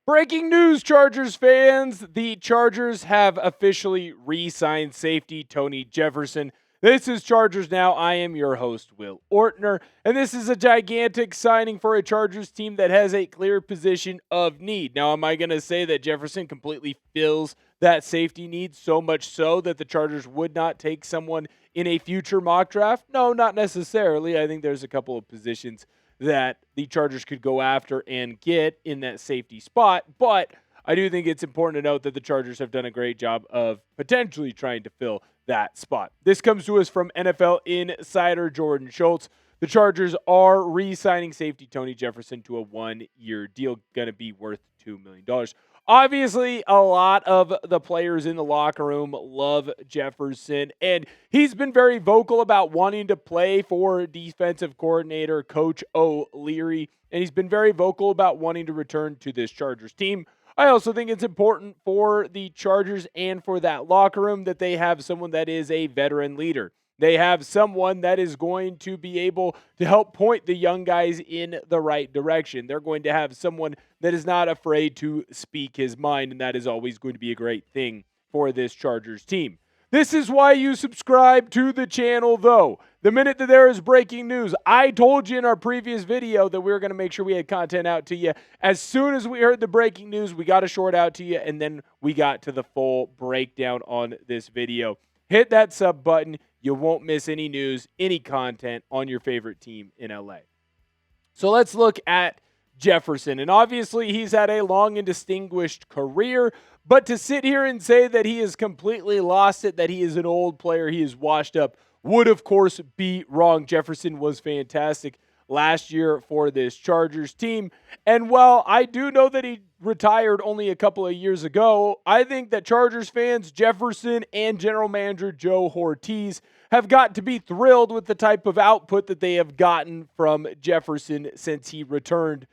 Breaking news, Chargers fans. The Chargers have officially re-signed safety Tony Jefferson. This is Chargers Now. I am your host, Will Ortner, and this is a gigantic signing for a Chargers team that has a clear position of need. Now, am I going to say that Jefferson completely fills that safety need, so much so that the Chargers would not take someone in a future mock draft? No, not necessarily. I think there's a couple of positions that the Chargers could go after and get in that safety spot. But I do think it's important to note that the Chargers have done a great job of potentially trying to fill that spot. This comes to us from NFL Insider Jordan Schultz. The Chargers are re-signing safety Tony Jefferson to a one-year deal, going to be worth $2 million. Obviously, a lot of the players in the locker room love Jefferson, and he's been very vocal about wanting to play for defensive coordinator Coach O'Leary, and he's been very vocal about wanting to return to this Chargers team. I also think it's important for the Chargers and for that locker room that they have someone that is a veteran leader. They have someone that is going to be able to help point the young guys in the right direction. They're going to have someone that is not afraid to speak his mind, and that is always going to be a great thing for this Chargers team. This is why you subscribe to the channel, though. The minute that there is breaking news, I told you in our previous video that we were going to make sure we had content out to you. As soon as we heard the breaking news, we got a short out to you, and then we got to the full breakdown on this video. Hit that sub button. You won't miss any news, any content on your favorite team in LA. So let's look at Jefferson. And obviously, he's had a long and distinguished career. But to sit here and say that he has completely lost it, that he is an old player, he is washed up, would, of course, be wrong. Jefferson was fantastic last year for this Chargers team. And while I do know that he retired only a couple of years ago, I think that Chargers fans, Jefferson, and general manager Joe Hortiz have got to be thrilled with the type of output that they have gotten from Jefferson since he returned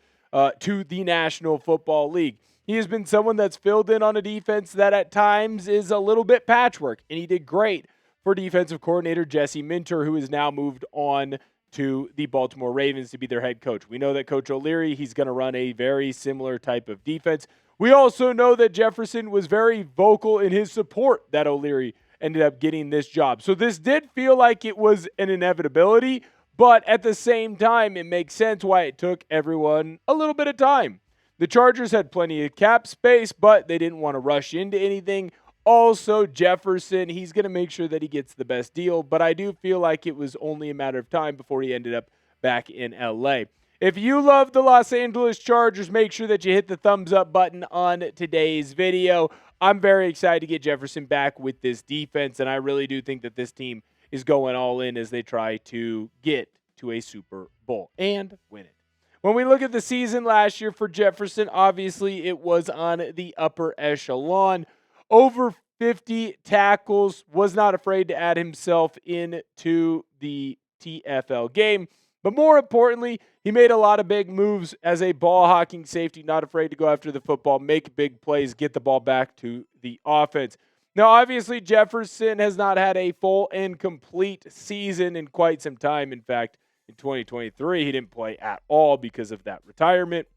to the National Football League. He has been someone that's filled in on a defense that at times is a little bit patchwork, and he did great for defensive coordinator Jesse Minter, who has now moved on to the Baltimore Ravens to be their head coach. We know that Coach O'Leary, he's going to run a very similar type of defense. We also know that Jefferson was very vocal in his support that O'Leary ended up getting this job. So this did feel like it was an inevitability, but at the same time, it makes sense why it took everyone a little bit of time. The Chargers had plenty of cap space, but they didn't want to rush into anything. Also, Jefferson, he's going to make sure that he gets the best deal, but I do feel like it was only a matter of time before he ended up back in LA. If you love the Los Angeles Chargers, make sure that you hit the thumbs up button on today's video. I'm very excited to get Jefferson back with this defense, and I really do think that this team is going all in as they try to get to a Super Bowl and win it. When we look at the season last year for Jefferson, obviously it was on the upper echelon. Over 50 tackles, was not afraid to add himself into the TFL game. But more importantly, he made a lot of big moves as a ball-hawking safety, not afraid to go after the football, make big plays, get the ball back to the offense. Now, obviously, Jefferson has not had a full and complete season in quite some time. In fact, in 2023, he didn't play at all because of that retirement.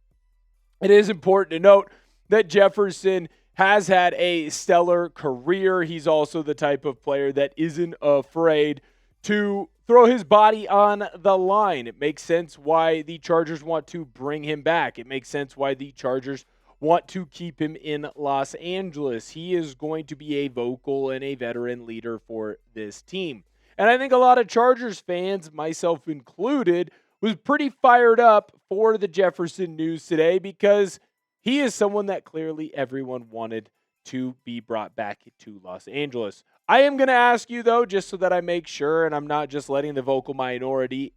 It is important to note that Jefferson has had a stellar career. He's also the type of player that isn't afraid to throw his body on the line. It makes sense why the Chargers want to bring him back. It makes sense why the Chargers want to keep him in Los Angeles. He is going to be a vocal and a veteran leader for this team. And I think a lot of Chargers fans, myself included, was pretty fired up for the Jefferson news today because he is someone that clearly everyone wanted to be brought back to Los Angeles. I am going to ask you, though, just so that I make sure and I'm not just letting the vocal minority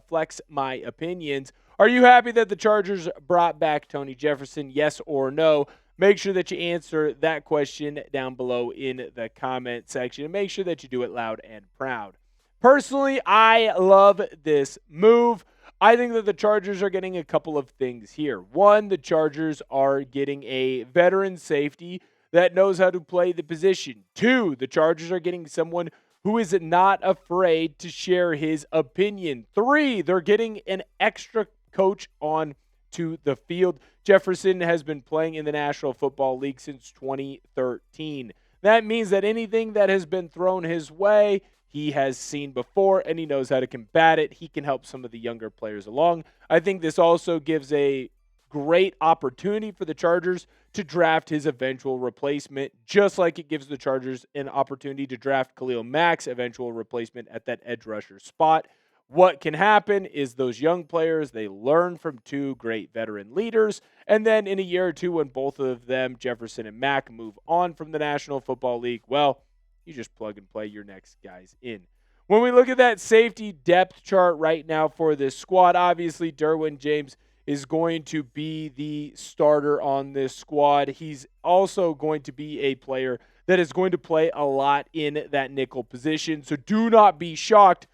flex my opinions. Are you happy that the Chargers brought back Tony Jefferson, yes or no? Make sure that you answer that question down below in the comment section, and make sure that you do it loud and proud. Personally, I love this move. I think that the Chargers are getting a couple of things here. One, the Chargers are getting a veteran safety that knows how to play the position. Two, the Chargers are getting someone who is not afraid to share his opinion. Three, they're getting an extra coach on to the field. Jefferson has been playing in the National Football League since 2013. That means that anything that has been thrown his way, he has seen before, and he knows how to combat it. He can help some of the younger players along. I think this also gives a great opportunity for the Chargers to draft his eventual replacement, just like it gives the Chargers an opportunity to draft Khalil Mack's eventual replacement at that edge rusher spot. What can happen is those young players, they learn from two great veteran leaders, and then in a year or two when both of them, Jefferson and Mack, move on from the National Football League, well, you just plug and play your next guys in. When we look at that safety depth chart right now for this squad, obviously Derwin James is going to be the starter on this squad. He's also going to be a player that is going to play a lot in that nickel position. So do not be shocked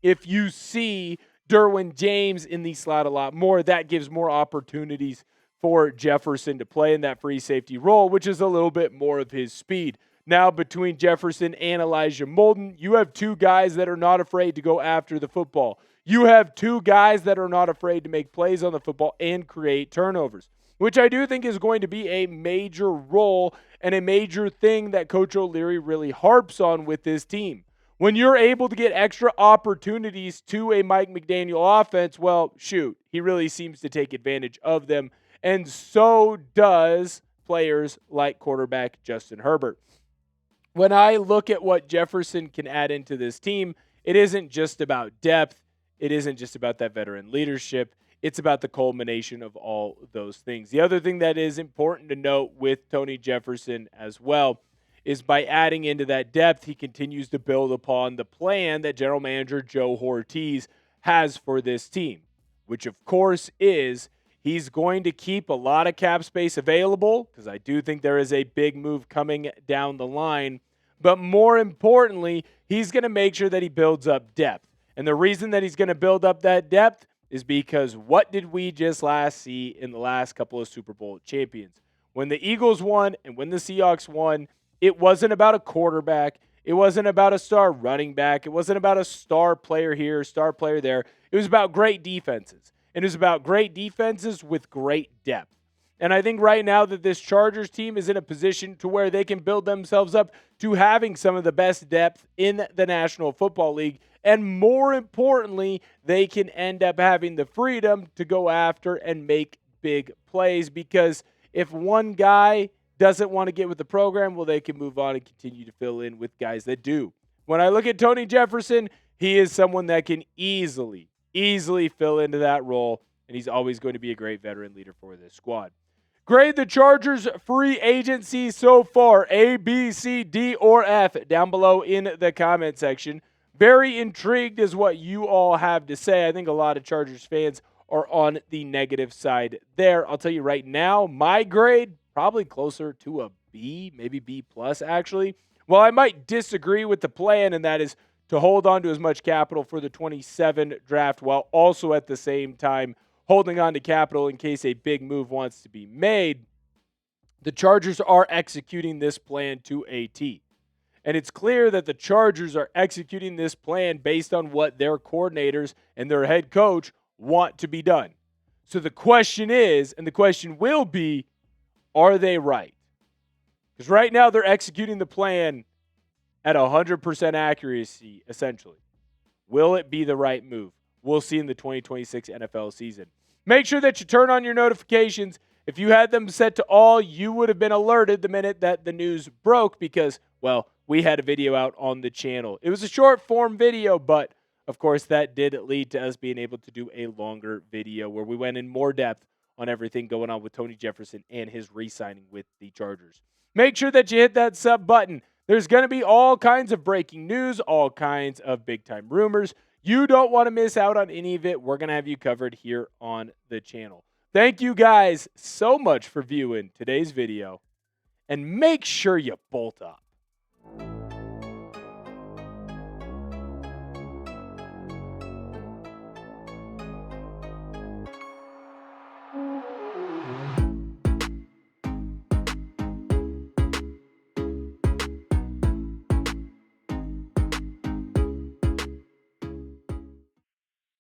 if you see Derwin James in the slot a lot more. That gives more opportunities for Jefferson to play in that free safety role, which is a little bit more of his speed. Now, between Jefferson and Elijah Molden, you have two guys that are not afraid to go after the football. You have two guys that are not afraid to make plays on the football and create turnovers, which I do think is going to be a major role and a major thing that Coach O'Leary really harps on with this team. When you're able to get extra opportunities to a Mike McDaniel offense, well, shoot, he really seems to take advantage of them, and so does players like quarterback Justin Herbert. When I look at what Jefferson can add into this team, it isn't just about depth. It isn't just about that veteran leadership. It's about the culmination of all those things. The other thing that is important to note with Tony Jefferson as well is by adding into that depth, he continues to build upon the plan that general manager Joe Hortiz has for this team, which of course is he's going to keep a lot of cap space available, because I do think there is a big move coming down the line. But more importantly, he's going to make sure that he builds up depth. And the reason that he's going to build up that depth is because what did we just last see in the last couple of Super Bowl champions? When the Eagles won and when the Seahawks won, it wasn't about a quarterback. It wasn't about a star running back. It wasn't about a star player here, star player there. It was about great defenses. And it was about great defenses with great depth. And I think right now that this Chargers team is in a position to where they can build themselves up to having some of the best depth in the National Football League. And more importantly, they can end up having the freedom to go after and make big plays, because if one guy doesn't want to get with the program, well, they can move on and continue to fill in with guys that do. When I look at Tony Jefferson, he is someone that can easily fill into that role, and he's always going to be a great veteran leader for this squad. Grade the Chargers free agency so far, A, B, C, D, or F, down below in the comment section. Very intrigued is what you all have to say. I think a lot of Chargers fans are on the negative side there. I'll tell you right now, my grade, probably closer to a B, maybe B plus actually. Well, I might disagree with the plan, and that is to hold on to as much capital for the 27 draft while also at the same time holding on to capital in case a big move wants to be made. The Chargers are executing this plan to a T. And it's clear that the Chargers are executing this plan based on what their coordinators and their head coach want to be done. So the question is, and the question will be, are they right? Because right now they're executing the plan at 100% accuracy, essentially. Will it be the right move? We'll see in the 2026 NFL season. Make sure that you turn on your notifications. If you had them set to all, you would have been alerted the minute that the news broke because, well, we had a video out on the channel. It was a short form video, but of course that did lead to us being able to do a longer video where we went in more depth on everything going on with Tony Jefferson and his re-signing with the Chargers. Make sure that you hit that sub button. There's going to be all kinds of breaking news, all kinds of big-time rumors. You don't want to miss out on any of it. We're going to have you covered here on the channel. Thank you guys so much for viewing today's video, and make sure you bolt up.